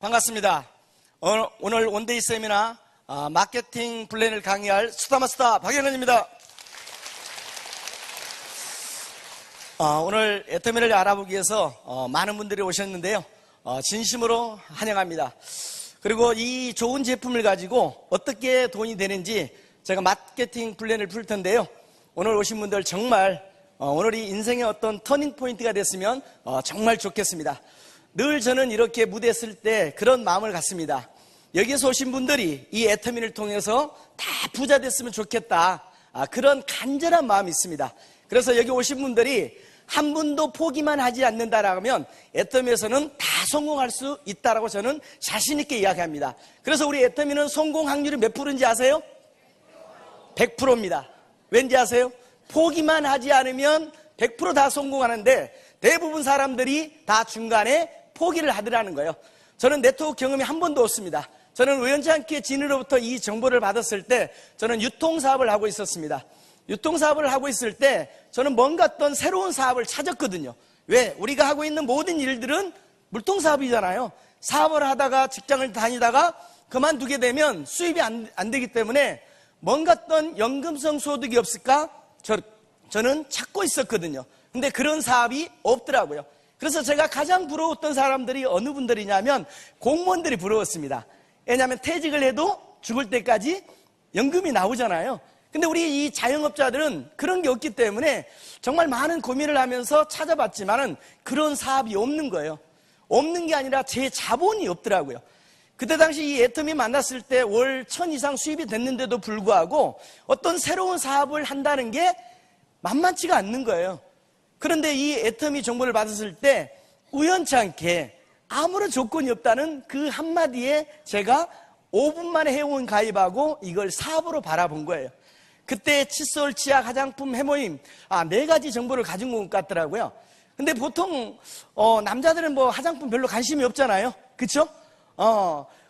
반갑습니다. 오늘 원데이 세미나 마케팅 플랜을 강의할 수다마스터 박영현입니다. 오늘 애터미를 알아보기 위해서 많은 분들이 오셨는데요. 진심으로 환영합니다. 그리고 이 좋은 제품을 가지고 어떻게 돈이 되는지 제가 마케팅 플랜을 풀 텐데요. 오늘 오신 분들 정말 오늘이 인생의 어떤 터닝 포인트가 됐으면 정말 좋겠습니다. 늘 저는 이렇게 무대에 쓸 때 그런 마음을 갖습니다. 여기에서 오신 분들이 이 애터미를 통해서 다 부자 됐으면 좋겠다, 그런 간절한 마음이 있습니다. 그래서 여기 오신 분들이 한 분도 포기만 하지 않는다라면 애터미에서는 다 성공할 수 있다라고 저는 자신 있게 이야기합니다. 그래서 우리 애터미는 성공 확률이 몇 프로인지 아세요? 100%입니다. 왠지 아세요? 포기만 하지 않으면 100% 다 성공하는데 대부분 사람들이 다 중간에 포기를 하더라는 거예요. 저는 네트워크 경험이 한 번도 없습니다. 저는 우연찮게 진으로부터 이 정보를 받았을 때 저는 유통사업을 하고 있었습니다. 유통사업을 하고 있을 때 저는 뭔가 어떤 새로운 사업을 찾았거든요. 왜? 우리가 하고 있는 모든 일들은 물통사업이잖아요. 사업을 하다가 직장을 다니다가 그만두게 되면 수입이 안 되기 때문에 뭔가 어떤 연금성 소득이 없을까? 저는 찾고 있었거든요. 근데 그런 사업이 없더라고요. 그래서 제가 가장 부러웠던 사람들이 어느 분들이냐면 공무원들이 부러웠습니다. 왜냐하면 퇴직을 해도 죽을 때까지 연금이 나오잖아요. 근데 우리 이 자영업자들은 그런 게 없기 때문에 정말 많은 고민을 하면서 찾아봤지만은 그런 사업이 없는 거예요. 없는 게 아니라 제 자본이 없더라고요. 그때 당시 이 애터미 만났을 때 월 1000 이상 수입이 됐는데도 불구하고 어떤 새로운 사업을 한다는 게 만만치가 않는 거예요. 그런데 이 애터미 정보를 받았을 때 우연찮게 아무런 조건이 없다는 그 한마디에 제가 5분 만에 회원 가입하고 이걸 사업으로 바라본 거예요. 그때 칫솔, 치약, 화장품, 해모임 4가지 정보를 가진 것 같더라고요. 근데 보통 남자들은 뭐 화장품 별로 관심이 없잖아요. 그쵸?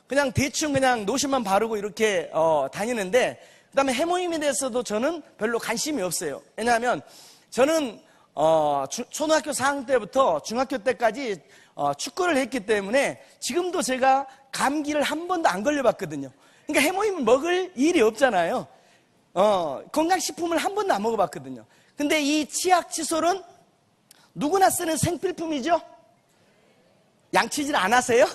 그냥 대충 그냥 로션만 바르고 이렇게 다니는데, 그 다음에 해모임에 대해서도 저는 별로 관심이 없어요. 왜냐하면 저는 초등학교 4학년 때부터 중학교 때까지 축구를 했기 때문에 지금도 제가 감기를 한 번도 안 걸려봤거든요. 그러니까 해모임을 먹을 일이 없잖아요. 건강식품을 한 번도 안 먹어봤거든요. 근데 이 치약, 칫솔은 누구나 쓰는 생필품이죠? 양치질 안 하세요?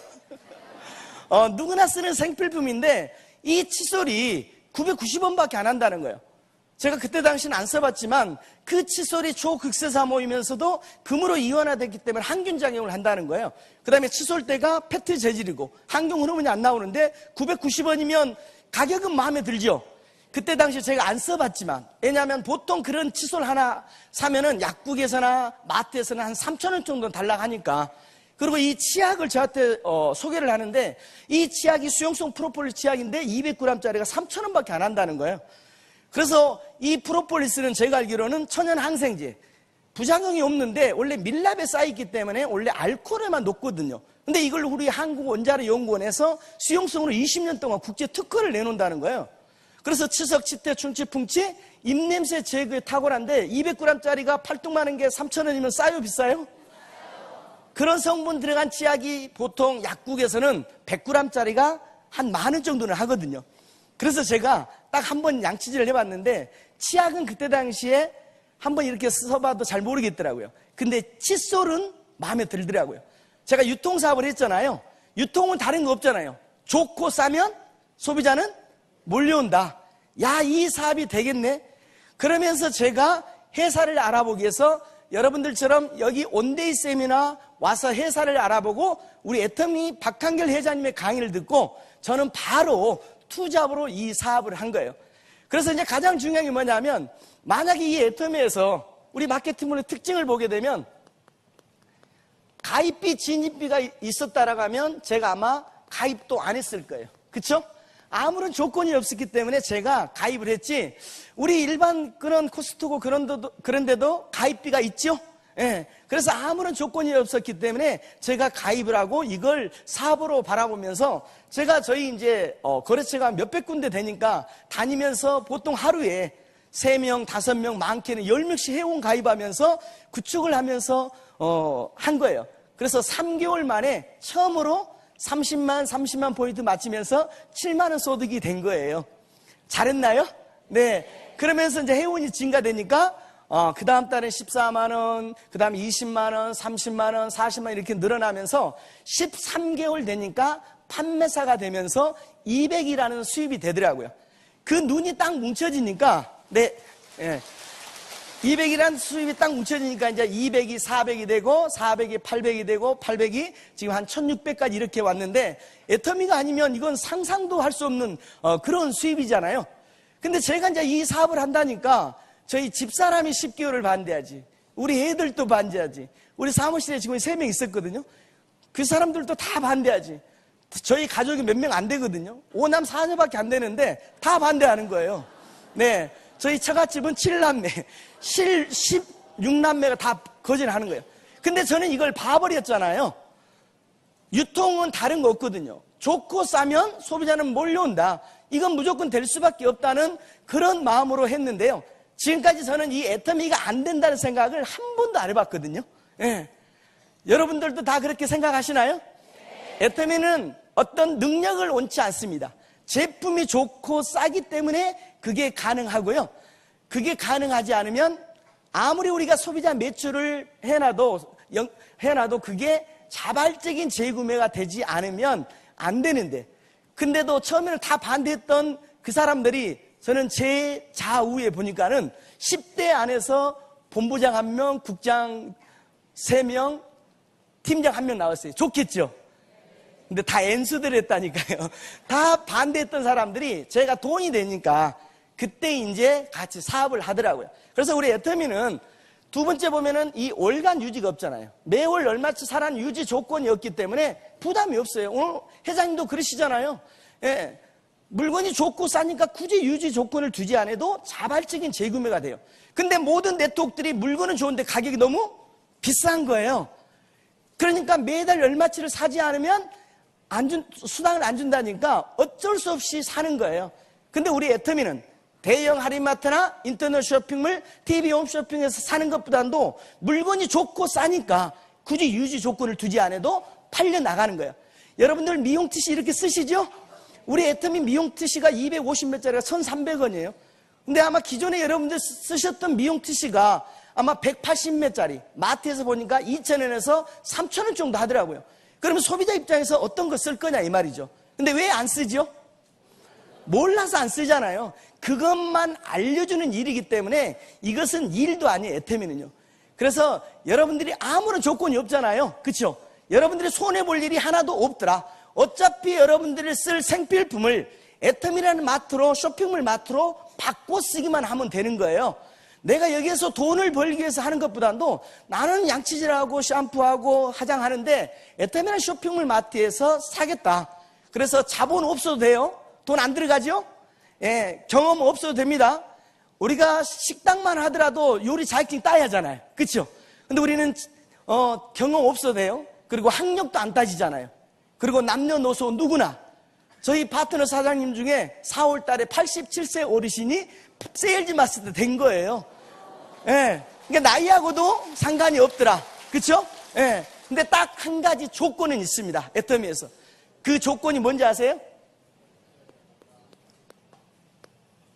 누구나 쓰는 생필품인데 이 칫솔이 990원밖에 안 한다는 거예요. 제가 그때 당시는 안 써봤지만 그 칫솔이 초극세사 모이면서도 금으로 이원화됐기 때문에 항균 작용을 한다는 거예요. 그 다음에 칫솔대가 페트 재질이고 항균 흐름이 안 나오는데 990원이면 가격은 마음에 들죠. 그때 당시 제가 안 써봤지만, 왜냐하면 보통 그런 칫솔 하나 사면은 약국에서나 마트에서는 한 3,000원 정도 달라고 하니까. 그리고 이 치약을 저한테 소개를 하는데 이 치약이 수용성 프로폴리스 치약인데 200g짜리가 3,000원밖에 안 한다는 거예요. 그래서 이 프로폴리스는 제가 알기로는 천연 항생제, 부작용이 없는데 원래 밀랍에 쌓여있기 때문에 원래 알코올에만 녹거든요. 근데 이걸 우리 한국원자력연구원에서 수용성으로 20년 동안 국제 특허를 내놓는다는 거예요. 그래서 치석, 치태, 충치, 풍치, 입냄새 제거에 탁월한데 200g짜리가 팔뚝만한 게 3,000원이면 싸요, 비싸요? 그런 성분 들어간 치약이 보통 약국에서는 100g짜리가 한 10,000원 정도는 하거든요. 그래서 제가 딱 한 번 양치질을 해봤는데 치약은 그때 당시에 한번 이렇게 써봐도 잘 모르겠더라고요. 근데 칫솔은 마음에 들더라고요. 제가 유통사업을 했잖아요. 유통은 다른 거 없잖아요. 좋고 싸면 소비자는 몰려온다. 야, 이 사업이 되겠네. 그러면서 제가 회사를 알아보기 위해서 여러분들처럼 여기 원데이 세미나 와서 회사를 알아보고 우리 애터미 박한결 회장님의 강의를 듣고 저는 바로 투잡으로 이 사업을 한 거예요. 그래서 이제 가장 중요한 게 뭐냐면, 만약에 이 애터미에서 우리 마케팅몰의 특징을 보게 되면 가입비, 진입비가 있었다라고 하면 제가 아마 가입도 안 했을 거예요. 그쵸? 아무런 조건이 없었기 때문에 제가 가입을 했지, 우리 일반 그런 코스트코 그런 데도 가입비가 있죠? 예. 그래서 아무런 조건이 없었기 때문에 제가 가입을 하고 이걸 사업으로 바라보면서 제가 저희 이제 거래처가 몇백 군데 되니까 다니면서 보통 하루에 3명, 5명, 많게는 10명씩 회원 가입하면서 구축을 하면서 한 거예요. 그래서 3개월 만에 처음으로 30만 포인트 맞추면서 7만 원 소득이 된 거예요. 잘했나요? 네. 그러면서 이제 회원이 증가되니까 그 다음 달에 14만 원, 그 다음에 20만 원, 30만 원, 40만 원 이렇게 늘어나면서 13개월 되니까 판매사가 되면서 200이라는 수입이 되더라고요. 그 눈이 딱 뭉쳐지니까, 네, 예. 200이라는 수입이 딱 뭉쳐지니까 이제 200이 400이 되고 400이 800이 되고 800이 지금 한 1600까지 이렇게 왔는데 애터미가 아니면 이건 상상도 할 수 없는 그런 수입이잖아요. 근데 제가 이제 이 사업을 한다니까 저희 집사람이 10개월을 반대하지, 우리 애들도 반대하지, 우리 사무실에 직원이 3명 있었거든요. 그 사람들도 다 반대하지. 저희 가족이 몇 명 안 되거든요. 5남 4녀밖에 안 되는데 다 반대하는 거예요. 네. 저희 처갓집은 7남매, 16남매가 다 거절하는 거예요. 근데 저는 이걸 봐버렸잖아요. 유통은 다른 거 없거든요. 좋고 싸면 소비자는 몰려온다. 이건 무조건 될 수밖에 없다는 그런 마음으로 했는데요. 지금까지 저는 이 애터미가 안 된다는 생각을 한 번도 안 해봤거든요. 네. 여러분들도 다 그렇게 생각하시나요? 애터미는 어떤 능력을 원치 않습니다. 제품이 좋고 싸기 때문에 그게 가능하고요. 그게 가능하지 않으면 아무리 우리가 소비자 매출을 해놔도 그게 자발적인 재구매가 되지 않으면 안 되는데, 근데도 처음에는 다 반대했던 그 사람들이 저는 제 좌우에 보니까는 10대 안에서 본부장 1명, 국장 3명, 팀장 1명 나왔어요. 좋겠죠? 근데 다 N수들 했다니까요. 다 반대했던 사람들이 제가 돈이 되니까 그때 이제 같이 사업을 하더라고요. 그래서 우리 애터미는 두 번째 보면은 이 월간 유지가 없잖아요. 매월 얼마치 사람 유지 조건이 없기 때문에 부담이 없어요. 오늘 회장님도 그러시잖아요. 예. 물건이 좋고 싸니까 굳이 유지 조건을 두지 않아도 자발적인 재구매가 돼요. 근데 모든 네트워크들이 물건은 좋은데 가격이 너무 비싼 거예요. 그러니까 매달 얼마치를 사지 않으면 수당을 안 준다니까 어쩔 수 없이 사는 거예요. 근데 우리 애터미는 대형 할인마트나 인터넷 쇼핑몰, TV 홈쇼핑에서 사는 것보다도 물건이 좋고 싸니까 굳이 유지 조건을 두지 않아도 팔려 나가는 거예요. 여러분들 미용 티시 이렇게 쓰시죠? 우리 애터미 미용 티시가 250몇 짜리가 1,300원이에요. 근데 아마 기존에 여러분들 쓰셨던 미용 티시가 아마 180몇 짜리, 마트에서 보니까 2,000원에서 3,000원 정도 하더라고요. 그러면 소비자 입장에서 어떤 거 쓸 거냐 이 말이죠. 근데 왜 안 쓰죠? 몰라서 안 쓰잖아요. 그것만 알려주는 일이기 때문에 이것은 일도 아니에요, 애터미는요. 그래서 여러분들이 아무런 조건이 없잖아요. 그렇죠? 여러분들이 손해볼 일이 하나도 없더라. 어차피 여러분들이 쓸 생필품을 애터미라는 마트로, 쇼핑몰 마트로 바꿔 쓰기만 하면 되는 거예요. 내가 여기에서 돈을 벌기 위해서 하는 것보다도 나는 양치질하고 샴푸하고 화장하는데 애터미라는 쇼핑몰 마트에서 사겠다. 그래서 자본 없어도 돼요. 돈 안 들어가죠? 예, 경험 없어도 됩니다. 우리가 식당만 하더라도 요리 자격증 따야 하잖아요. 그렇죠? 근데 우리는 경험 없어도 돼요. 그리고 학력도 안 따지잖아요. 그리고 남녀노소 누구나 저희 파트너 사장님 중에 4월 달에 87세 어르신이 세일즈 마스터 된 거예요. 예. 그러니까 나이하고도 상관이 없더라. 그렇죠? 예. 근데 딱 한 가지 조건은 있습니다. 애터미에서. 그 조건이 뭔지 아세요?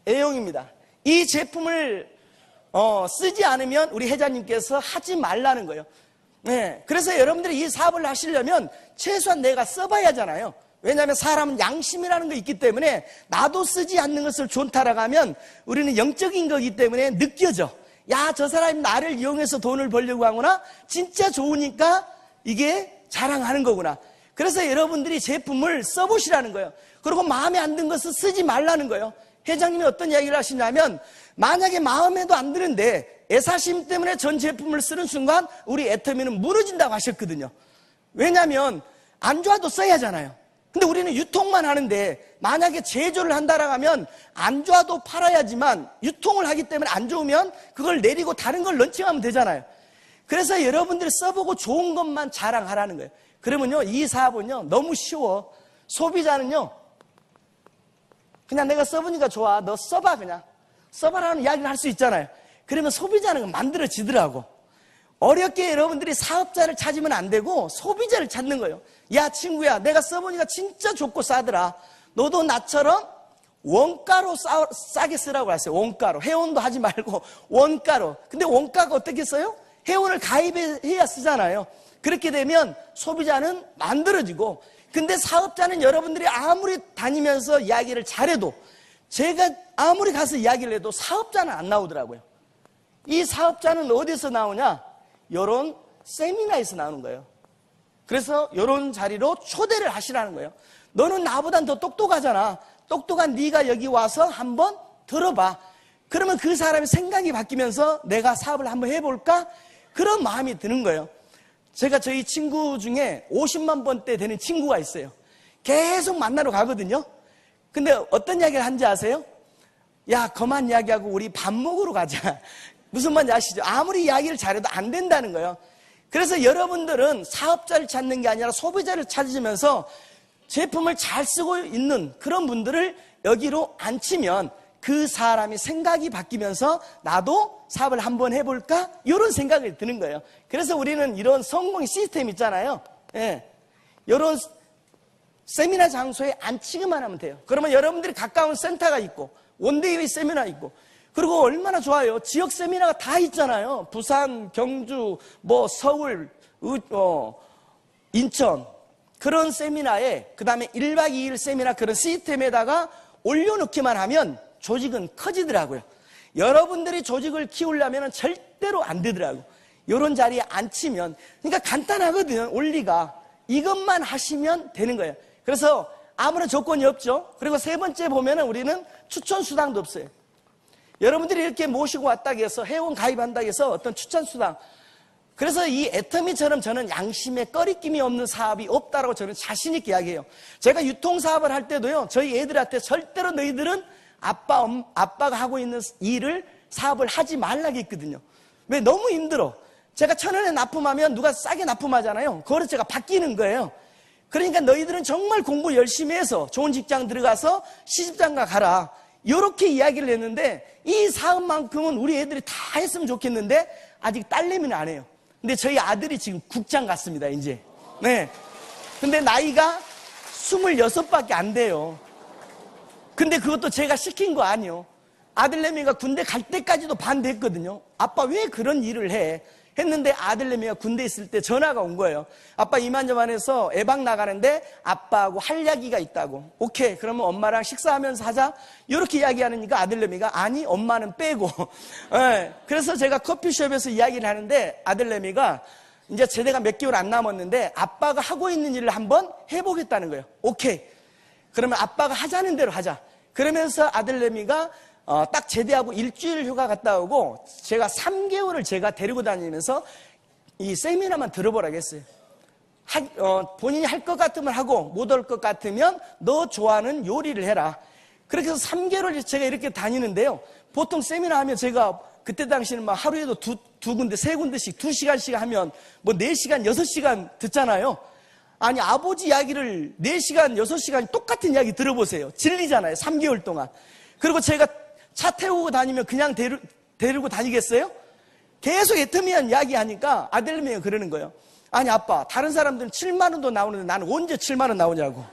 A형입니다. 이 제품을 쓰지 않으면 우리 회장님께서 하지 말라는 거예요. 네, 그래서 여러분들이 이 사업을 하시려면 최소한 내가 써봐야 하잖아요. 왜냐하면 사람은 양심이라는 게 있기 때문에 나도 쓰지 않는 것을 좋다라고 하면 우리는 영적인 거기 때문에 느껴져. 야, 저 사람이 나를 이용해서 돈을 벌려고 하구나. 진짜 좋으니까 이게 자랑하는 거구나. 그래서 여러분들이 제품을 써보시라는 거예요. 그리고 마음에 안 든 것을 쓰지 말라는 거예요. 회장님이 어떤 이야기를 하시냐면 만약에 마음에도 안 드는데 애사심 때문에 전 제품을 쓰는 순간 우리 애터미는 무너진다고 하셨거든요. 왜냐하면 안 좋아도 써야 하잖아요. 근데 우리는 유통만 하는데 만약에 제조를 한다라고 하면 안 좋아도 팔아야지만 유통을 하기 때문에 안 좋으면 그걸 내리고 다른 걸 런칭하면 되잖아요. 그래서 여러분들이 써보고 좋은 것만 자랑하라는 거예요. 그러면요, 이 사업은요 너무 쉬워. 소비자는요 그냥 내가 써보니까 좋아, 너 써봐, 그냥 써봐라는 이야기를 할 수 있잖아요. 그러면 소비자는 만들어지더라고. 어렵게 여러분들이 사업자를 찾으면 안 되고 소비자를 찾는 거예요. 야, 친구야, 내가 써보니까 진짜 좋고 싸더라. 너도 나처럼 원가로 싸게 쓰라고 하세요. 원가로. 회원도 하지 말고 원가로. 근데 원가가 어떻게 써요? 회원을 가입해야 쓰잖아요. 그렇게 되면 소비자는 만들어지고, 근데 사업자는 여러분들이 아무리 다니면서 이야기를 잘해도, 제가 아무리 가서 이야기를 해도 사업자는 안 나오더라고요. 이 사업자는 어디서 나오냐? 이런 세미나에서 나오는 거예요. 그래서 이런 자리로 초대를 하시라는 거예요. 너는 나보단 더 똑똑하잖아. 똑똑한 네가 여기 와서 한번 들어봐. 그러면 그 사람의 생각이 바뀌면서 내가 사업을 한번 해볼까? 그런 마음이 드는 거예요. 제가 저희 친구 중에 50만 번대 되는 친구가 있어요. 계속 만나러 가거든요. 근데 어떤 이야기를 하는지 아세요? 야, 그만 이야기하고 우리 밥 먹으러 가자. 무슨 말인지 아시죠? 아무리 이야기를 잘해도 안 된다는 거예요. 그래서 여러분들은 사업자를 찾는 게 아니라 소비자를 찾으면서 제품을 잘 쓰고 있는 그런 분들을 여기로 앉히면 그 사람이 생각이 바뀌면서 나도 사업을 한번 해볼까? 이런 생각이 드는 거예요. 그래서 우리는 이런 성공 시스템 있잖아요. 예. 이런 세미나 장소에 앉히기만 하면 돼요. 그러면 여러분들이 가까운 센터가 있고 원데이 세미나 있고, 그리고 얼마나 좋아요. 지역 세미나가 다 있잖아요. 부산, 경주, 서울, 인천. 그런 세미나에, 그 다음에 1박 2일 세미나 그런 시스템에다가 올려놓기만 하면 조직은 커지더라고요. 여러분들이 조직을 키우려면 절대로 안 되더라고요. 이런 자리에 앉히면. 그러니까 간단하거든요. 원리가. 이것만 하시면 되는 거예요. 그래서 아무런 조건이 없죠. 그리고 세 번째 보면은 우리는 추천 수당도 없어요. 여러분들이 이렇게 모시고 왔다고 해서, 회원 가입한다고 해서 어떤 추천 수당. 그래서 이 애터미처럼 저는 양심에 꺼리낌이 없는 사업이 없다라고 저는 자신 있게 이야기해요. 제가 유통사업을 할 때도요, 저희 애들한테 절대로 너희들은 아빠가 하고 있는 일을, 사업을 하지 말라고 했거든요. 왜? 너무 힘들어. 제가 1,000원에 납품하면 누가 싸게 납품하잖아요. 그거를 제가 바뀌는 거예요. 그러니까 너희들은 정말 공부 열심히 해서 좋은 직장 들어가서 시집장가 가라. 이렇게 이야기를 했는데, 이 사업만큼은 우리 애들이 다 했으면 좋겠는데 아직 딸내미는 안 해요. 근데 저희 아들이 지금 국장 갔습니다, 이제. 네. 근데 나이가 26밖에 안 돼요. 근데 그것도 제가 시킨 거 아니에요. 아들내미가 군대 갈 때까지도 반대했거든요. 아빠 왜 그런 일을 해? 했는데 아들내미가 군대 있을 때 전화가 온 거예요. 아빠 이만저만해서 애방 나가는데 아빠하고 할 이야기가 있다고. 오케이, 그러면 엄마랑 식사하면서 하자. 이렇게 이야기하니까 아들내미가 아니, 엄마는 빼고. 네, 그래서 제가 커피숍에서 이야기를 하는데 아들내미가 이제 제대가 몇 개월 안 남았는데 아빠가 하고 있는 일을 한번 해보겠다는 거예요. 오케이, 그러면 아빠가 하자는 대로 하자. 그러면서 아들내미가 딱 제대하고 일주일 휴가 갔다 오고, 제가 3개월을 제가 데리고 다니면서 이 세미나만 들어보라고 했어요. 본인이 할 것 같으면 하고 못 할 것 같으면 너 좋아하는 요리를 해라. 그렇게 해서 3개월을 제가 이렇게 다니는데요. 보통 세미나 하면 제가 그때 당시에는 막 하루에도 두 군데, 세 군데씩 2시간씩 하면 4시간, 6시간 듣잖아요. 아니, 아버지 이야기를 4시간, 6시간 똑같은 이야기 들어보세요. 질리잖아요. 3개월 동안. 그리고 제가 차 태우고 다니면 그냥 데리고 다니겠어요? 계속 애터미한 이야기 하니까 아들내미가 그러는 거예요. 아니, 아빠, 다른 사람들은 7만 원도 나오는데 나는 언제 7만 원 나오냐고.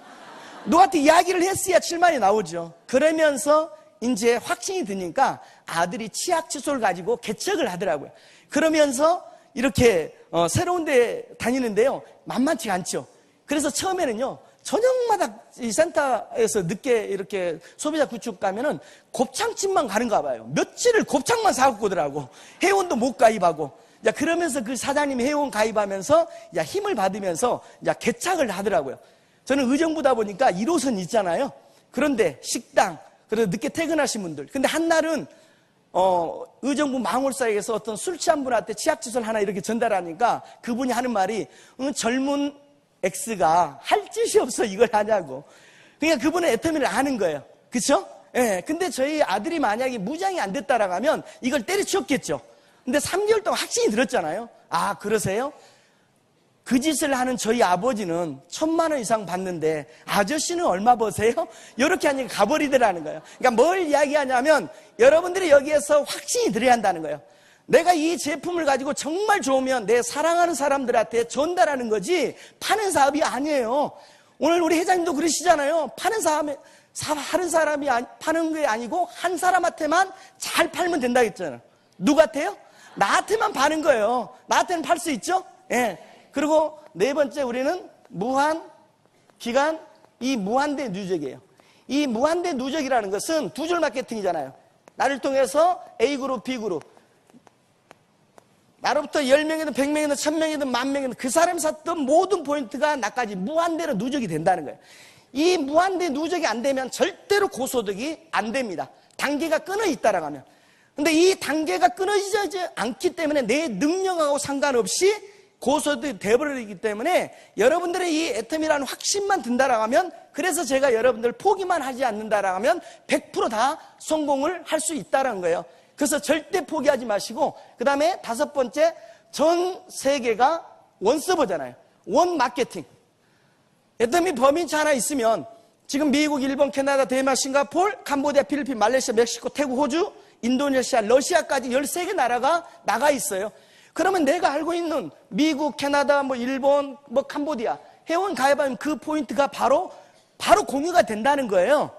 너한테 이야기를 했어야 7만 원이 나오죠. 그러면서 이제 확신이 드니까 아들이 치약 칫솔 가지고 개척을 하더라고요. 그러면서 이렇게 새로운 데 다니는데요, 만만치 않죠. 그래서 처음에는요, 저녁마다 이 센터에서 늦게 이렇게 소비자 구축 가면은 곱창집만 가는가 봐요. 며칠을 곱창만 사갖고 오더라고. 회원도 못 가입하고. 야, 그러면서 그 사장님이 회원 가입하면서 힘을 받으면서 개척을 하더라고요. 저는 의정부다 보니까 1호선 있잖아요. 그런데 식당, 그래서 늦게 퇴근하신 분들. 근데 한날은 의정부 망월사에서 어떤 술 취한 분한테 치약칫솔 하나 이렇게 전달하니까 그분이 하는 말이 젊은 X가 할 짓이 없어 이걸 하냐고. 그러니까 그분은 애터미를 아는 거예요. 그쵸? 예. 근데 저희 아들이 만약에 무장이 안 됐다라고 하면 이걸 때려치웠겠죠. 근데 3개월 동안 확신이 들었잖아요. 아, 그러세요? 그 짓을 하는 저희 아버지는 1,000만 원 이상 받는데 아저씨는 얼마 버세요? 이렇게 하니까 가버리더라는 거예요. 그러니까 뭘 이야기하냐면 여러분들이 여기에서 확신이 들어야 한다는 거예요. 내가 이 제품을 가지고 정말 좋으면 내 사랑하는 사람들한테 전달하는 거지 파는 사업이 아니에요. 오늘 우리 회장님도 그러시잖아요. 하는 사람이 파는 게 아니고 한 사람한테만 잘 팔면 된다 했잖아요. 누구한테요? 나한테만 파는 거예요. 나한테는 팔 수 있죠? 예. 그리고 네 번째, 우리는 무한 기간, 이 무한대 누적이에요. 이 무한대 누적이라는 것은 두 줄 마케팅이잖아요. 나를 통해서 A그룹, B그룹, 나로부터 10명이든 100명이든 1000명이든 10,000명이든 그 사람이 샀던 모든 포인트가 나까지 무한대로 누적이 된다는 거예요. 이 무한대 누적이 안 되면 절대로 고소득이 안 됩니다. 단계가 끊어져 있다라고 하면. 근데 이 단계가 끊어지지 않기 때문에 내 능력하고 상관없이 고소득이 돼버리기 때문에 여러분들의 이 애텀이라는 확신만 든다라고 하면, 그래서 제가 여러분들 포기만 하지 않는다라고 하면 100% 다 성공을 할 수 있다는 거예요. 그래서 절대 포기하지 마시고, 그 다음에 다섯 번째, 전 세계가 원 서버잖아요. 원 마케팅. 애터미 범인차 하나 있으면 지금 미국, 일본, 캐나다, 데인마크, 싱가포르, 캄보디아, 필리핀, 말레이시아, 멕시코, 태국, 호주, 인도네시아, 러시아까지 13개 나라가 나가 있어요. 그러면 내가 알고 있는 미국, 캐나다, 일본, 캄보디아 회원 가입하면 그 포인트가 바로 공유가 된다는 거예요.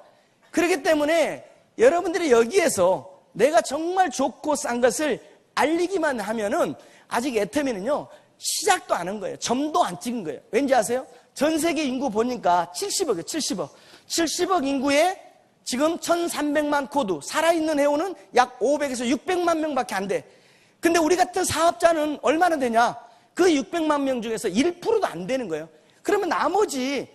그렇기 때문에 여러분들이 여기에서 내가 정말 좋고 싼 것을 알리기만 하면은 아직 애터미는요 시작도 안 한 거예요. 점도 안 찍은 거예요. 왠지 아세요? 전 세계 인구 보니까 70억이에요. 70억 인구에 지금 1300만 코드, 살아있는 회원은 약 500에서 600만 명밖에 안 돼. 근데 우리 같은 사업자는 얼마나 되냐? 그 600만 명 중에서 1%도 안 되는 거예요. 그러면 나머지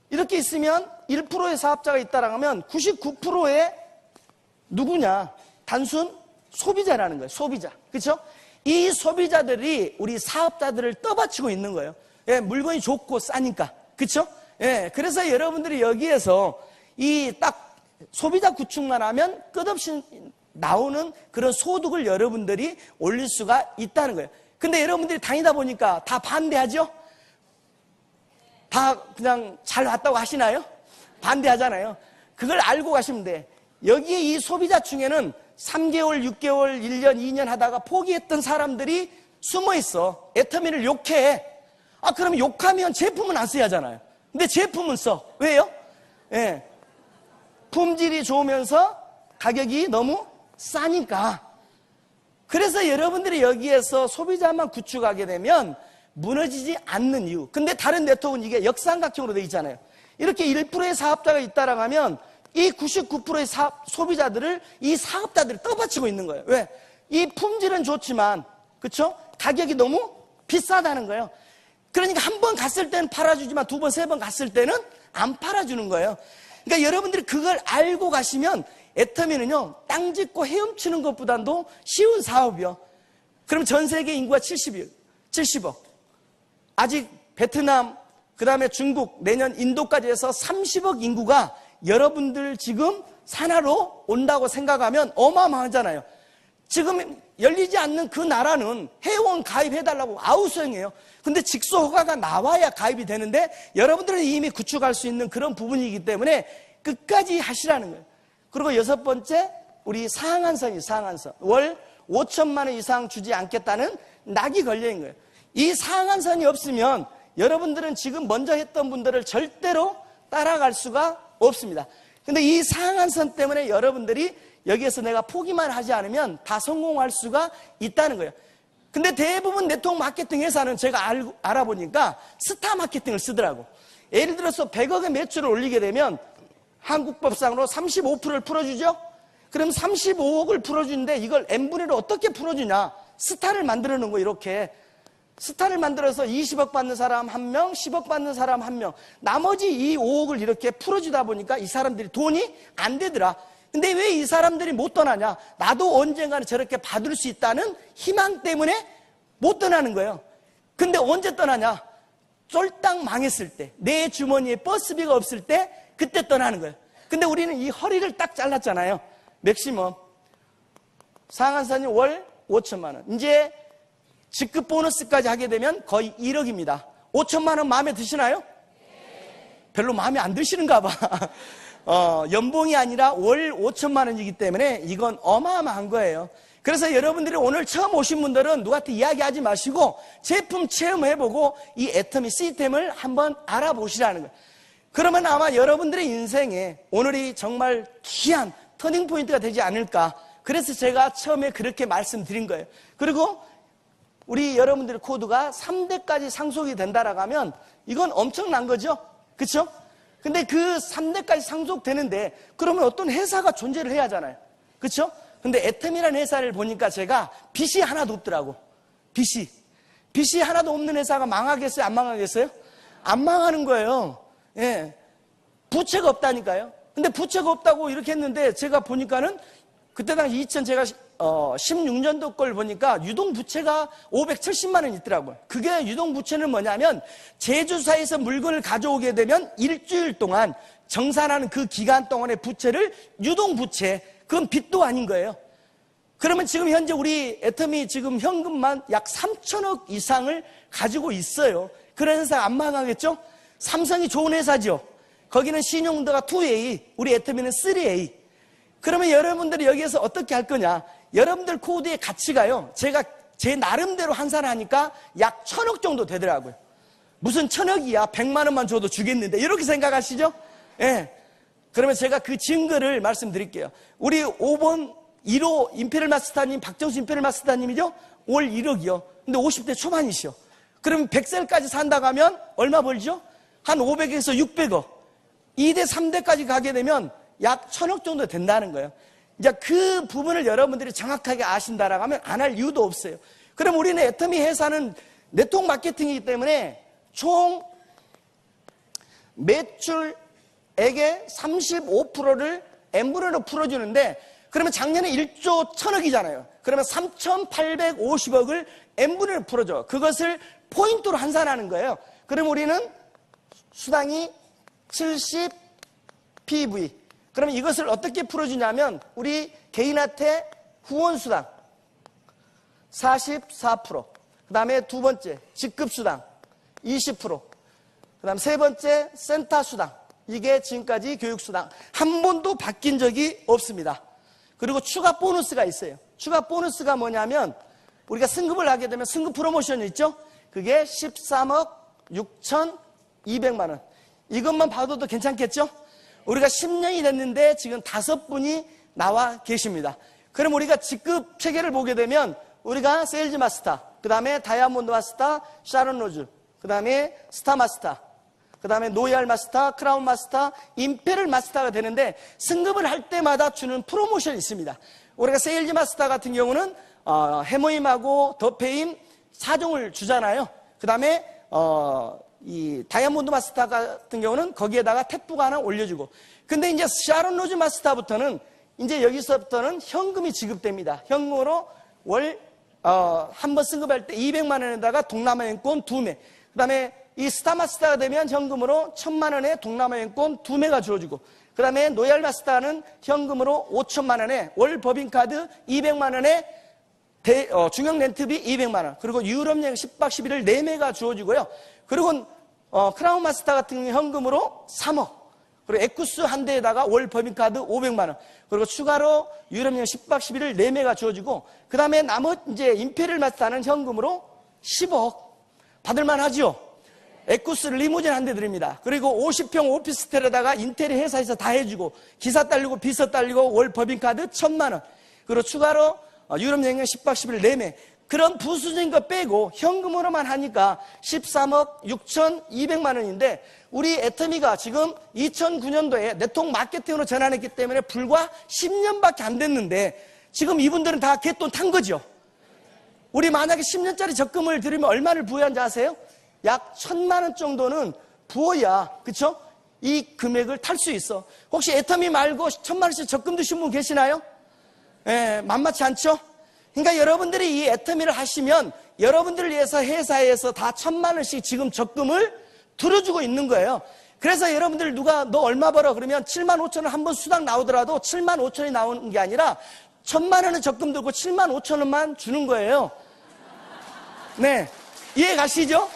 이렇게 있으면 1%의 사업자가 있다라고 하면 99%의 누구냐? 단순 소비자라는 거예요. 소비자. 그렇죠? 이 소비자들이 우리 사업자들을 떠받치고 있는 거예요. 예, 물건이 좋고 싸니까. 그렇죠? 예, 그래서 여러분들이 여기에서 이 딱 소비자 구축만 하면 끝없이 나오는 그런 소득을 여러분들이 올릴 수가 있다는 거예요. 근데 여러분들이 다니다 보니까 다 반대하죠? 다 그냥 잘 왔다고 하시나요? 반대하잖아요. 그걸 알고 가시면 돼. 여기에 이 소비자 중에는 3개월, 6개월, 1년, 2년 하다가 포기했던 사람들이 숨어 있어. 애터미를 욕해. 그러면 욕하면 제품은 안 써야 하잖아요. 근데 제품은 써. 왜요? 예. 품질이 좋으면서 가격이 너무 싸니까. 그래서 여러분들이 여기에서 소비자만 구축하게 되면 무너지지 않는 이유. 근데 다른 네트워크는 이게 역삼각형으로 되어 있잖아요. 이렇게 1%의 사업자가 있다라고 하면 이 99%의 소비자들을 이 사업자들이 떠받치고 있는 거예요. 왜? 이 품질은 좋지만, 그쵸? 가격이 너무 비싸다는 거예요. 그러니까 한 번 갔을 때는 팔아주지만 두 번, 세 번 갔을 때는 안 팔아주는 거예요. 그러니까 여러분들이 그걸 알고 가시면 애터미는요, 땅 짓고 헤엄치는 것보다도 쉬운 사업이요. 그럼 전 세계 인구가 70억. 아직 베트남, 그 다음에 중국, 내년 인도까지 해서 30억 인구가 여러분들 지금 산하로 온다고 생각하면 어마어마하잖아요. 지금 열리지 않는 그 나라는 회원 가입해달라고 아우성이에요. 근데 직소 허가가 나와야 가입이 되는데 여러분들은 이미 구축할 수 있는 그런 부분이기 때문에 끝까지 하시라는 거예요. 그리고 여섯 번째, 우리 상한선이 상한선. 월 5천만 원 이상 주지 않겠다는 낙이 걸려있는 거예요. 이 상한선이 없으면 여러분들은 지금 먼저 했던 분들을 절대로 따라갈 수가 없습니다. 근데 이 상한선 때문에 여러분들이 여기에서 내가 포기만 하지 않으면 다 성공할 수가 있다는 거예요. 근데 대부분 네트워크 마케팅 회사는 제가 알아보니까 스타 마케팅을 쓰더라고. 예를 들어서 100억의 매출을 올리게 되면 한국법상으로 35%를 풀어주죠? 그럼 35억을 풀어주는데 이걸 n분의 1로 어떻게 풀어주냐? 스타를 만들어 놓은 거 이렇게. 스타를 만들어서 20억 받는 사람 1명, 10억 받는 사람 1명. 나머지 이 5억을 이렇게 풀어주다 보니까 이 사람들이 돈이 안 되더라. 근데 왜 이 사람들이 못 떠나냐? 나도 언젠가는 저렇게 받을 수 있다는 희망 때문에 못 떠나는 거예요. 근데 언제 떠나냐? 쫄딱 망했을 때, 내 주머니에 버스비가 없을 때 그때 떠나는 거예요. 근데 우리는 이 허리를 딱 잘랐잖아요. 맥시멈 상한선이 월 5천만 원. 이제 직급 보너스까지 하게 되면 거의 1억입니다. 5천만 원 마음에 드시나요? 별로 마음에 안 드시는가 봐. 연봉이 아니라 월 5천만 원이기 때문에 이건 어마어마한 거예요. 그래서 여러분들이 오늘 처음 오신 분들은 누구한테 이야기하지 마시고 제품 체험해보고 이 애터미 시스템을 한번 알아보시라는 거예요. 그러면 아마 여러분들의 인생에 오늘이 정말 귀한 터닝포인트가 되지 않을까. 그래서 제가 처음에 그렇게 말씀드린 거예요. 그리고 우리 여러분들의 코드가 3대까지 상속이 된다라고 하면 이건 엄청난 거죠. 그렇죠? 근데 그 3대까지 상속되는데 그러면 어떤 회사가 존재를 해야 하잖아요. 그렇죠? 근데 애터미라는 회사를 보니까 제가 빚이 하나도 없더라고. 빚이 하나도 없는 회사가 망하겠어요? 안 망하겠어요? 안 망하는 거예요. 예. 부채가 없다니까요. 근데 부채가 없다고 이렇게 했는데 제가 보니까는 그때 당시 16년도 걸 보니까 유동부채가 570만 원 있더라고요. 그게 유동부채는 뭐냐면 제조사에서 물건을 가져오게 되면 일주일 동안 정산하는 그 기간 동안의 부채를 유동부채, 그건 빚도 아닌 거예요. 그러면 지금 현재 우리 애터미 지금 현금만 약 3천억 이상을 가지고 있어요. 그런 회사 안 망하겠죠? 삼성이 좋은 회사죠. 거기는 신용도가 2A, 우리 애터미는 3A. 그러면 여러분들이 여기에서 어떻게 할 거냐? 여러분들 코드의 가치가요, 제가 제 나름대로 환산하니까 약 1,000억 정도 되더라고요. 무슨 1,000억이야? 100만 원만 줘도 주겠는데. 이렇게 생각하시죠? 예. 그러면 제가 그 증거를 말씀드릴게요. 우리 5번 1호 임페리얼 마스터님, 박정수 임페리얼 마스터님이죠? 올 1억이요. 근데 50대 초반이시요. 그러면 100살까지 산다고 하면 얼마 벌죠? 한 500에서 600억. 2대, 3대까지 가게 되면 약 1,000억 정도 된다는 거예요. 이제 그 부분을 여러분들이 정확하게 아신다라고 하면 안 할 이유도 없어요. 그럼 우리는 애터미 회사는 네트워크 마케팅이기 때문에 총 매출액의 35%를 N분으로 풀어주는데, 그러면 작년에 1조 1,000억이잖아요. 그러면 3,850억을 N분으로 풀어줘. 그것을 포인트로 환산하는 거예요. 그럼 우리는 수당이 70 PV. 그러면 이것을 어떻게 풀어주냐면 우리 개인한테 후원수당 44%, 그 다음에 두 번째 직급수당 20%, 그 다음 세 번째 센터수당, 이게 지금까지 교육수당 한 번도 바뀐 적이 없습니다. 그리고 추가 보너스가 있어요. 추가 보너스가 뭐냐면 우리가 승급을 하게 되면 승급 프로모션이 있죠. 그게 13억 6,200만 원. 이것만 봐도 괜찮겠죠? 우리가 10년이 됐는데 지금 5분이 나와 계십니다. 그럼 우리가 직급 체계를 보게 되면 우리가 세일즈 마스터, 그 다음에 다이아몬드 마스터, 샤론 로즈, 그 다음에 스타 마스터, 그 다음에 노이알 마스터, 크라운 마스터, 임페리얼 마스터가 되는데 승급을 할 때마다 주는 프로모션이 있습니다. 우리가 세일즈 마스터 같은 경우는 해모임하고 더페임 4종을 주잖아요. 그 다음에 이 다이아몬드 마스터 같은 경우는 거기에다가 탭부가 하나 올려주고, 근데 이제 샤론 로즈 마스터부터는 이제 여기서부터는 현금이 지급됩니다. 현금으로 월 한 번 승급할 때 200만 원에다가 동남아 여행권 2매, 그 다음에 이 스타 마스터가 되면 현금으로 1,000만 원에 동남아 여행권 2매가 주어지고, 그 다음에 노이알 마스터는 현금으로 5천만 원에 월 법인카드 200만 원에 중형 렌트비 200만 원, 그리고 유럽 여행 10박 11일 4매가 주어지고요. 그리고 크라운 마스터 같은 경우 현금으로 3억, 그리고 에쿠스 한 대에다가 월 법인카드 500만 원, 그리고 추가로 유럽 여행 10박 11일 4매가 주어지고, 그 다음에 나머지 이제 임페리얼 마스터는 현금으로 10억 받을만 하죠. 에쿠스 리무진 한 대 드립니다. 그리고 50평 오피스텔에다가 인테리어 회사에서 다 해주고, 기사 딸리고 비서 딸리고 월 법인카드 1,000만 원, 그리고 추가로 유럽 여행 10박 11일 4매, 그런 부수적인 거 빼고 현금으로만 하니까 13억 6,200만 원인데, 우리 애터미가 지금 2009년도에 네트워크 마케팅으로 전환했기 때문에 불과 10년밖에 안 됐는데 지금 이분들은 다 갯돈 탄 거죠. 우리 만약에 10년짜리 적금을 들이면 얼마를 부여한지 아세요? 약 1,000만 원 정도는 부어야, 그쵸? 이 금액을 탈 수 있어. 혹시 애터미 말고 1,000만 원씩 적금 드신 분 계시나요? 예, 만만치 않죠? 그러니까 여러분들이 이 애터미를 하시면 여러분들을 위해서 회사에서 다 1,000만 원씩 지금 적금을 들어주고 있는 거예요. 그래서 여러분들 누가 너 얼마 벌어? 그러면 7만 5천 원 한 번 수당 나오더라도 7만 5천 원이 나오는 게 아니라 1,000만 원은 적금 들고 7만 5천 원만 주는 거예요. 네. 이해 가시죠?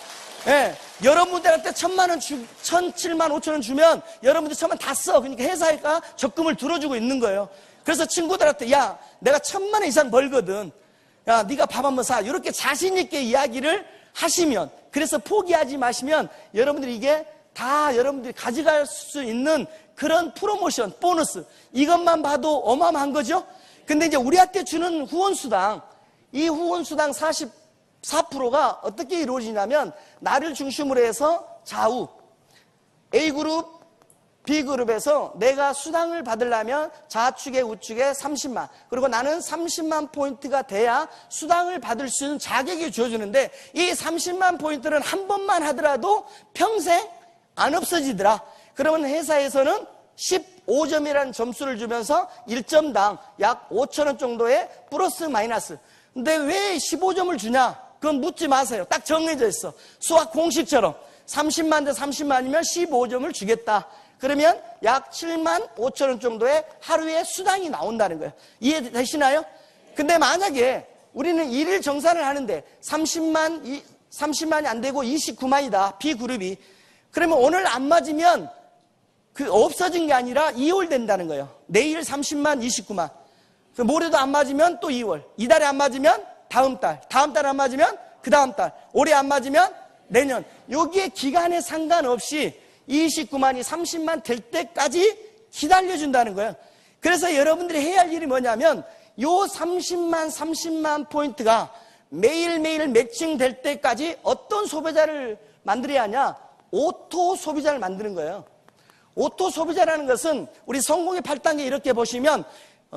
네. 여러분들한테 1,000만 원 7만 5천 원 주면 여러분들 1,000만 다 써. 그러니까 회사가 적금을 들어주고 있는 거예요. 그래서 친구들한테 야, 내가 1,000만 원 이상 벌거든. 야, 네가 밥 한번 사. 이렇게 자신 있게 이야기를 하시면, 그래서 포기하지 마시면 여러분들이 이게 다 여러분들이 가져갈 수 있는 그런 프로모션, 보너스, 이것만 봐도 어마어마한 거죠. 근데 이제 우리한테 주는 후원수당, 이 후원수당 44%가 어떻게 이루어지냐면 나를 중심으로 해서 좌우 A그룹, B그룹에서 내가 수당을 받으려면 좌측에 우측에 30만, 그리고 나는 30만 포인트가 돼야 수당을 받을 수 있는 자격이 주어지는데, 이 30만 포인트는 한 번만 하더라도 평생 안 없어지더라. 그러면 회사에서는 15점이라는 점수를 주면서 1점당 약 5,000원 정도의 플러스 마이너스. 근데 왜 15점을 주냐? 그건 묻지 마세요. 딱 정해져 있어. 수학 공식처럼 30만 대 30만이면 15점을 주겠다. 그러면 약 7만 5천 원 정도의 하루에 수당이 나온다는 거예요. 이해되시나요? 근데 만약에 우리는 일일 정산을 하는데 30만이 안 되고 29만이다. B그룹이. 그러면 오늘 안 맞으면 그 없어진 게 아니라 2월 된다는 거예요. 내일 30만 29만. 모레도 안 맞으면 또 2월. 이달에 안 맞으면 다음 달. 다음 달에 안 맞으면 그 다음 달. 올해 안 맞으면 내년. 여기에 기간에 상관없이 29만이 30만 될 때까지 기다려준다는 거예요. 그래서 여러분들이 해야 할 일이 뭐냐면 요 30만 포인트가 매일매일 매칭될 때까지 어떤 소비자를 만들어야 하냐? 오토 소비자를 만드는 거예요. 오토 소비자라는 것은 우리 성공의 8단계 이렇게 보시면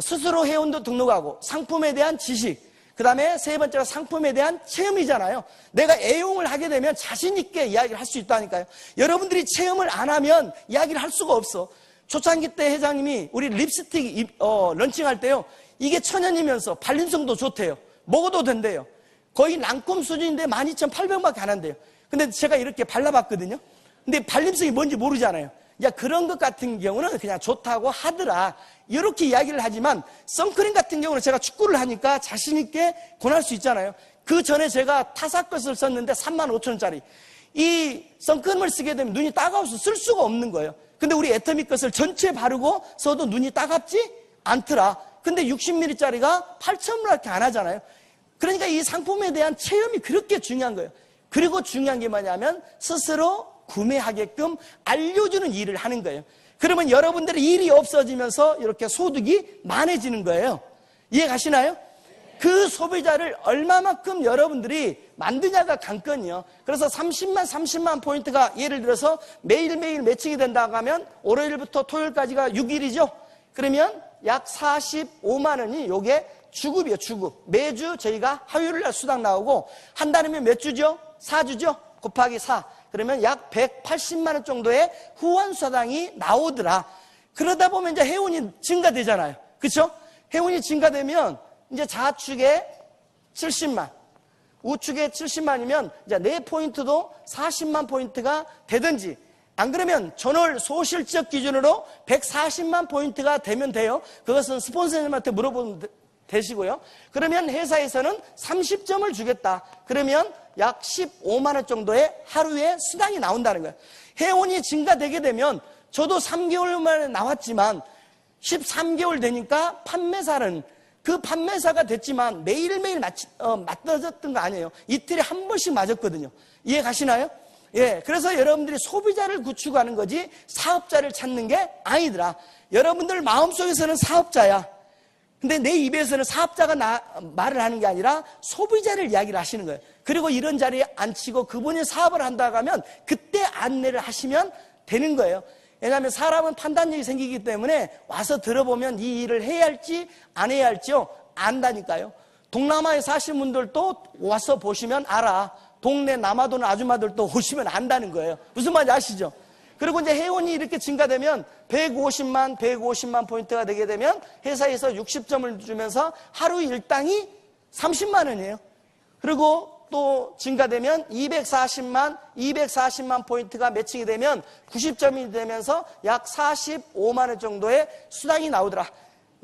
스스로 회원도 등록하고 상품에 대한 지식, 그 다음에 세 번째가 상품에 대한 체험이잖아요. 내가 애용을 하게 되면 자신 있게 이야기를 할 수 있다니까요. 여러분들이 체험을 안 하면 이야기를 할 수가 없어. 초창기 때 회장님이 우리 립스틱 런칭할 때요, 이게 천연이면서 발림성도 좋대요. 먹어도 된대요. 거의 랑콤 수준인데 12,800원밖에 안 한대요. 근데 제가 이렇게 발라봤거든요. 근데 발림성이 뭔지 모르잖아요. 야, 그런 것 같은 경우는 그냥 좋다고 하더라. 이렇게 이야기를 하지만 선크림 같은 경우는 제가 축구를 하니까 자신 있게 권할 수 있잖아요. 그 전에 제가 타사 것을 썼는데 35,000원짜리. 이 선크림을 쓰게 되면 눈이 따가워서 쓸 수가 없는 거예요. 근데 우리 애터미 것을 전체 바르고 써도 눈이 따갑지 않더라. 근데 60ml짜리가 8,000원밖에 안 하잖아요. 그러니까 이 상품에 대한 체험이 그렇게 중요한 거예요. 그리고 중요한 게 뭐냐면 스스로 구매하게끔 알려주는 일을 하는 거예요. 그러면 여러분들의 일이 없어지면서 이렇게 소득이 많아지는 거예요. 이해 가시나요? 그 소비자를 얼마만큼 여러분들이 만드냐가 관건이요. 그래서 30만 포인트가 예를 들어서 매일매일 매칭이 된다고 하면 월요일부터 토요일까지가 6일이죠. 그러면 약 45만 원이 요게 주급이에요. 주급. 매주 저희가 화요일날 수당 나오고 한 달이면 몇 주죠? 4주죠? 곱하기 4. 그러면 약 180만 원 정도의 후원수당이 나오더라. 그러다 보면 이제 회원이 증가되잖아요. 그렇죠? 회원이 증가되면 이제 좌측에 70만, 우측에 70만이면 이제 내 포인트도 40만 포인트가 되든지, 안 그러면 전월 소실적 기준으로 140만 포인트가 되면 돼요. 그것은 스폰서님한테 물어보면 되시고요. 그러면 회사에서는 30점을 주겠다. 그러면 약 15만 원 정도의 하루에 수당이 나온다는 거예요. 회원이 증가되게 되면 저도 3개월 만에 나왔지만 13개월 되니까 판매사는 그 판매사가 됐지만 매일매일 맞춰졌던 거 아니에요. 이틀에 한 번씩 맞았거든요. 이해 가시나요? 예, 그래서 여러분들이 소비자를 구축하는 거지 사업자를 찾는 게 아니더라. 여러분들 마음속에서는 사업자야. 근데 내 입에서는 사업자가 말을 하는 게 아니라 소비자를 이야기를 하시는 거예요. 그리고 이런 자리에 앉히고 그분이 사업을 한다고 하면 그때 안내를 하시면 되는 거예요. 왜냐하면 사람은 판단력이 생기기 때문에 와서 들어보면 이 일을 해야 할지 안 해야 할지요 안다니까요. 동남아에 사신 분들도 와서 보시면 알아. 동네 남아도는 아줌마들도 오시면 안다는 거예요. 무슨 말인지 아시죠? 그리고 이제 회원이 이렇게 증가되면 150만 포인트가 되게 되면 회사에서 60점을 주면서 하루 일당이 30만 원이에요. 그리고 또 증가되면 240만 포인트가 매칭이 되면 90점이 되면서 약 45만 원 정도의 수당이 나오더라.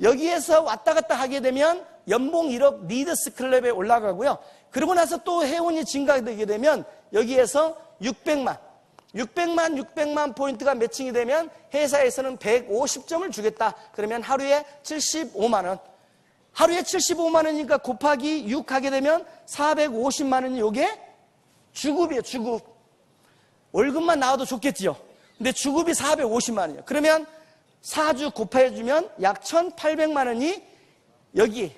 여기에서 왔다 갔다 하게 되면 연봉 1억 리더스 클럽에 올라가고요. 그러고 나서 또 회원이 증가되게 되면 여기에서 600만, 600만 포인트가 매칭이 되면 회사에서는 150점을 주겠다. 그러면 하루에 75만 원. 하루에 75만 원이니까 곱하기 6 하게 되면 450만 원이 요게 주급이에요, 주급. 월급만 나와도 좋겠지요. 근데 주급이 450만 원이에요. 그러면 4주 곱해주면 약 1,800만 원이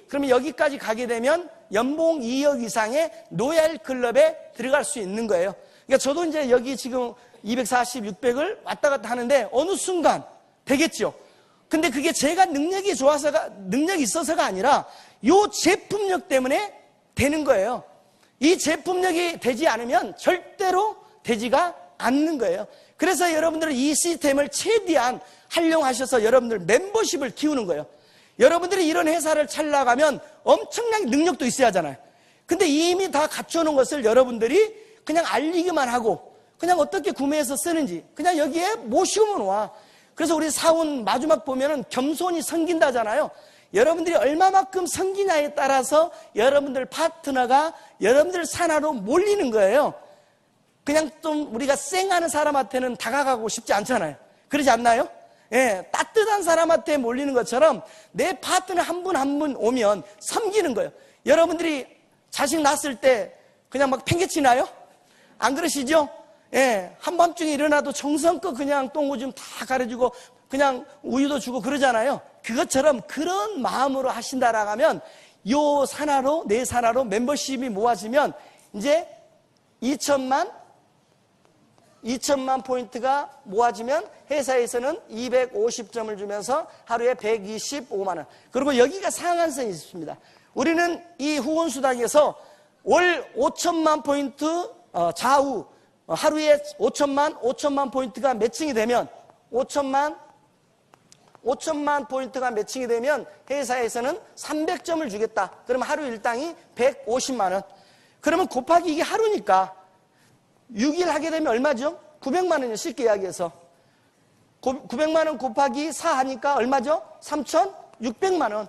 그러면 여기까지 가게 되면 연봉 2억 이상의 노얄 클럽에 들어갈 수 있는 거예요. 그러니까 저도 이제 여기 지금 240, 600을 왔다 갔다 하는데 어느 순간 되겠죠. 근데 그게 제가 능력이 있어서가 아니라 요 제품력 때문에 되는 거예요. 이 제품력이 되지 않으면 절대로 되지가 않는 거예요. 그래서 여러분들은 이 시스템을 최대한 활용하셔서 여러분들 멤버십을 키우는 거예요. 여러분들이 이런 회사를 찾아가면 엄청난 능력도 있어야 하잖아요. 근데 이미 다 갖춰놓은 것을 여러분들이 그냥 알리기만 하고 그냥 어떻게 구매해서 쓰는지 그냥 여기에 모시고만 와. 그래서 우리 사원 마지막 보면은 겸손이 섬긴다잖아요. 여러분들이 얼마만큼 섬기냐에 따라서 여러분들 파트너가 여러분들 산하로 몰리는 거예요. 그냥 좀 우리가 쌩하는 사람한테는 다가가고 싶지 않잖아요. 그러지 않나요? 예, 따뜻한 사람한테 몰리는 것처럼 내 파트너 한 분 한 분 오면 섬기는 거예요. 여러분들이 자식 낳았을 때 그냥 막 팽개치나요? 안 그러시죠? 예, 한밤중에 일어나도 정성껏 그냥 똥오줌 다 가려주고 그냥 우유도 주고 그러잖아요. 그것처럼 그런 마음으로 하신다라고 하면 요 산하로 내 산하로 멤버십이 모아지면 이제 2천만 포인트가 모아지면 회사에서는 250점을 주면서 하루에 125만 원. 그리고 여기가 상한선이 있습니다. 우리는 이 후원수당에서 월 5천만 포인트 좌우 하루에 5천만 포인트가 매칭이 되면 5천만 포인트가 매칭이 되면 회사에서는 300점을 주겠다. 그러면 하루 일당이 150만 원. 그러면 곱하기 이게 하루니까 6일 하게 되면 얼마죠? 900만 원이요. 쉽게 이야기해서 900만 원 곱하기 4 하니까 얼마죠? 3,600만 원.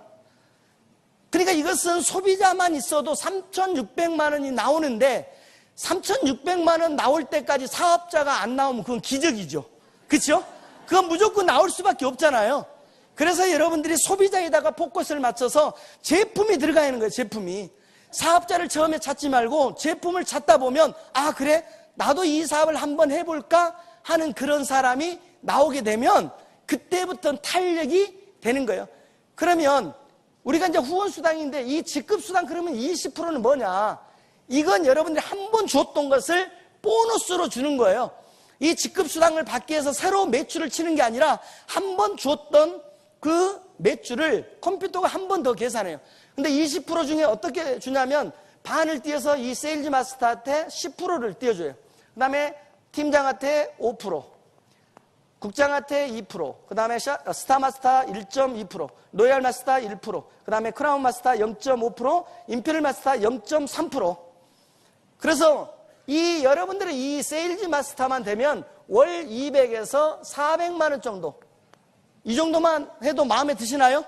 그러니까 이것은 소비자만 있어도 3,600만 원이 나오는데 3,600만 원 나올 때까지 사업자가 안 나오면 그건 기적이죠. 그렇죠? 그건 무조건 나올 수밖에 없잖아요. 그래서 여러분들이 소비자에다가 포커스를 맞춰서 제품이 들어가야 하는 거예요. 제품이. 사업자를 처음에 찾지 말고 제품을 찾다 보면 아 그래? 나도 이 사업을 한번 해볼까? 하는 그런 사람이 나오게 되면 그때부터는 탄력이 되는 거예요. 그러면 우리가 이제 후원수당인데 이 직급수당 그러면 20%는 뭐냐? 이건 여러분들이 한 번 줬던 것을 보너스로 주는 거예요. 이 직급수당을 받기 위해서 새로 매출을 치는 게 아니라 한 번 줬던 그 매출을 컴퓨터가 한 번 더 계산해요. 근데 20% 중에 어떻게 주냐면 반을 띄어서 이 세일즈 마스터한테 10%를 띄워줘요. 그 다음에 팀장한테 5%, 국장한테 2%, 그 다음에 스타 마스터 1.2%, 로얄 마스터 1%, 그 다음에 크라운 마스터 0.5%, 임페리얼 마스터 0.3%. 그래서 이 여러분들은 이 세일즈 마스터만 되면 월 200에서 400만 원 정도, 이 정도만 해도 마음에 드시나요?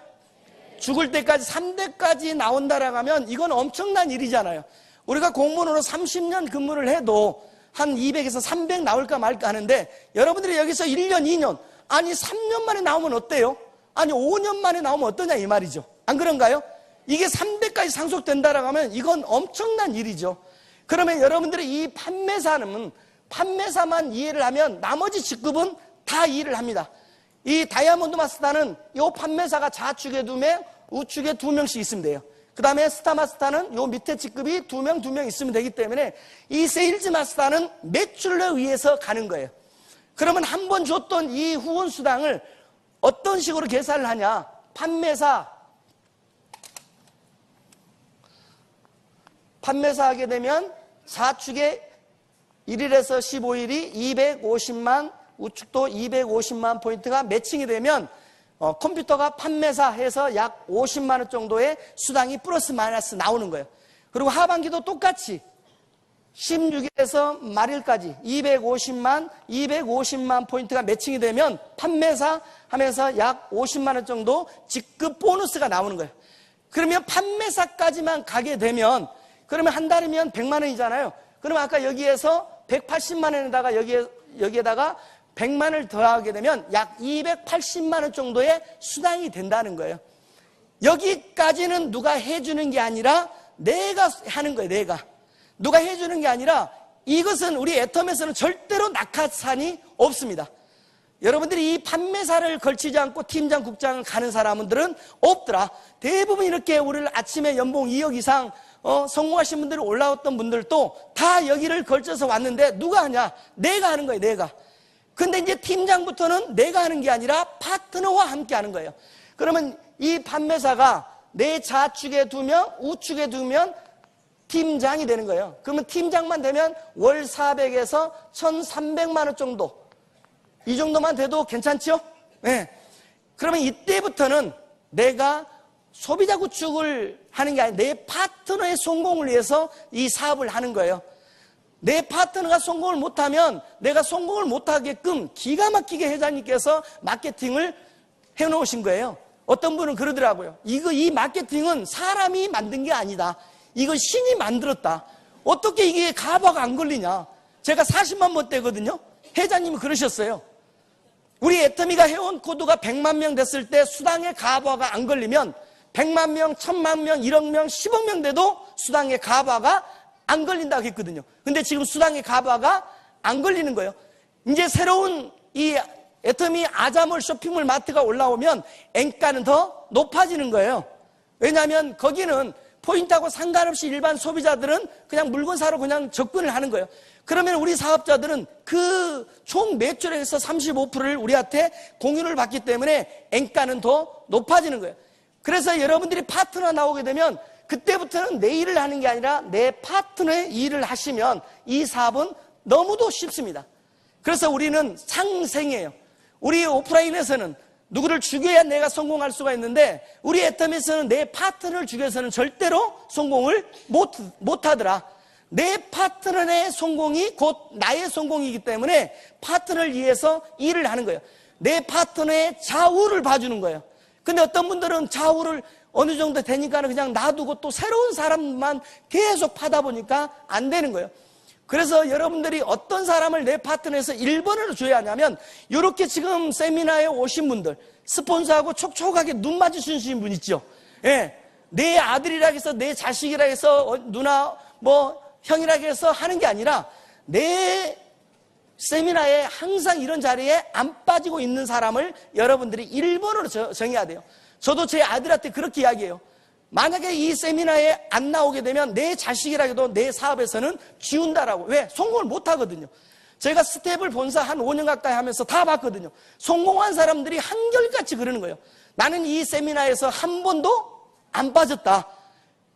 죽을 때까지 3대까지 나온다라고 하면 이건 엄청난 일이잖아요. 우리가 공무원으로 30년 근무를 해도 한 200에서 300 나올까 말까 하는데 여러분들이 여기서 1년, 2년, 아니 3년 만에 나오면 어때요? 아니 5년 만에 나오면 어떠냐 이 말이죠. 안 그런가요? 이게 3대까지 상속된다라고 하면 이건 엄청난 일이죠. 그러면 여러분들이 이 판매사만 이해를 하면 나머지 직급은 다 이해를 합니다. 이 다이아몬드 마스터는 이 판매사가 좌측에 2명, 우측에 2명씩 있으면 돼요. 그 다음에 스타 마스터는 요 밑에 직급이 2명 있으면 되기 때문에 이 세일즈 마스터는 매출을 위해서 가는 거예요. 그러면 한 번 줬던 이 후원 수당을 어떤 식으로 계산을 하냐? 판매사 하게 되면 좌측에 1일에서 15일이 250만, 우측도 250만 포인트가 매칭이 되면 컴퓨터가 판매사 해서 약 50만 원 정도의 수당이 플러스 마이너스 나오는 거예요. 그리고 하반기도 똑같이 16일에서 말일까지 250만 포인트가 매칭이 되면 판매사 하면서 약 50만 원 정도 직급 보너스가 나오는 거예요. 그러면 판매사까지만 가게 되면 그러면 한 달이면 100만 원이잖아요. 그러면 아까 여기에서 180만 원에다가 여기에 여기에다가 100만을 더하게 되면 약 280만 원 정도의 수당이 된다는 거예요. 여기까지는 누가 해주는 게 아니라 내가 하는 거예요. 내가. 누가 해주는 게 아니라 이것은 우리 애텀에서는 절대로 낙하산이 없습니다. 여러분들이 이 판매사를 걸치지 않고 팀장, 국장을 가는 사람들은 없더라. 대부분 이렇게 우리를 아침에 연봉 2억 이상 성공하신 분들이 올라왔던 분들도 다 여기를 걸쳐서 왔는데 누가 하냐? 내가 하는 거예요. 내가. 근데 이제 팀장부터는 내가 하는 게 아니라 파트너와 함께 하는 거예요. 그러면 이 판매사가 내 좌측에 2명, 우측에 2명 팀장이 되는 거예요. 그러면 팀장만 되면 월 400에서 1,300만 원 정도. 이 정도만 돼도 괜찮죠? 네. 그러면 이때부터는 내가 소비자 구축을 하는 게 아니라 내 파트너의 성공을 위해서 이 사업을 하는 거예요. 내 파트너가 성공을 못하면 내가 성공을 못하게끔 기가 막히게 회장님께서 마케팅을 해놓으신 거예요. 어떤 분은 그러더라고요. 이 마케팅은 사람이 만든 게 아니다. 이거 신이 만들었다. 어떻게 이게 가바가 안 걸리냐. 제가 40만 번대거든요. 회장님이 그러셨어요. 우리 애터미가 해온 코드가 100만 명 됐을 때 수당의 가바가 안 걸리면 100만 명, 1000만 명, 1억 명, 10억 명 돼도 수당의 가바가 안 걸린다고 했거든요. 근데 지금 수당의 가바가 안 걸리는 거예요. 이제 새로운 이 애터미 아자몰 쇼핑몰 마트가 올라오면 엔가는 더 높아지는 거예요. 왜냐하면 거기는 포인트하고 상관없이 일반 소비자들은 그냥 물건 사러 그냥 접근을 하는 거예요. 그러면 우리 사업자들은 그 총 매출에서 35%를 우리한테 공유를 받기 때문에 엔가는 더 높아지는 거예요. 그래서 여러분들이 파트너 나오게 되면 그때부터는 내 일을 하는 게 아니라 내 파트너의 일을 하시면 이 사업은 너무도 쉽습니다. 그래서 우리는 상생이에요. 우리 오프라인에서는 누구를 죽여야 내가 성공할 수가 있는데 우리 애텀에서는 내 파트너를 죽여서는 절대로 성공을 못하더라. 내 파트너의 성공이 곧 나의 성공이기 때문에 파트너를 위해서 일을 하는 거예요. 내 파트너의 좌우를 봐주는 거예요. 근데 어떤 분들은 좌우를 어느 정도 되니까는 그냥 놔두고 또 새로운 사람만 계속 파다 보니까 안 되는 거예요. 그래서 여러분들이 어떤 사람을 내 파트너에서 1번으로 줘야 하냐면 이렇게 지금 세미나에 오신 분들 스폰서하고 촉촉하게 눈 마주치신 분 있죠. 예, 내 아들이라 해서 내 자식이라 해서 누나 뭐 형이라 해서 하는 게 아니라 내 세미나에 항상 이런 자리에 안 빠지고 있는 사람을 여러분들이 1번으로 정해야 돼요. 저도 제 아들한테 그렇게 이야기해요. 만약에 이 세미나에 안 나오게 되면 내 자식이라 해도 내 사업에서는 지운다라고. 왜? 성공을 못 하거든요. 제가 스텝을 본사 한 5년 가까이 하면서 다 봤거든요. 성공한 사람들이 한결같이 그러는 거예요. 나는 이 세미나에서 한 번도 안 빠졌다.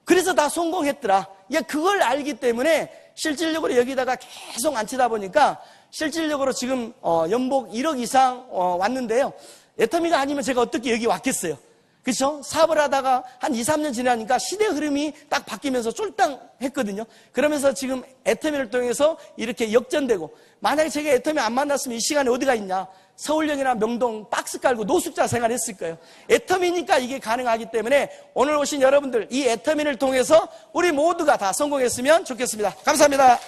그래서 다 성공했더라. 그걸 알기 때문에 실질적으로 여기다가 계속 앉히다 보니까 실질적으로 지금 연봉 1억 이상 왔는데요. 애터미가 아니면 제가 어떻게 여기 왔겠어요? 그렇죠? 사업을 하다가 한 2, 3년 지나니까 시대 흐름이 딱 바뀌면서 쫄땅했거든요. 그러면서 지금 애터미를 통해서 이렇게 역전되고 만약에 제가 애터미 안 만났으면 이 시간에 어디가 있냐? 서울역이나 명동 박스 깔고 노숙자 생활했을 거예요. 애터미니까 이게 가능하기 때문에 오늘 오신 여러분들 이 애터미를 통해서 우리 모두가 다 성공했으면 좋겠습니다. 감사합니다.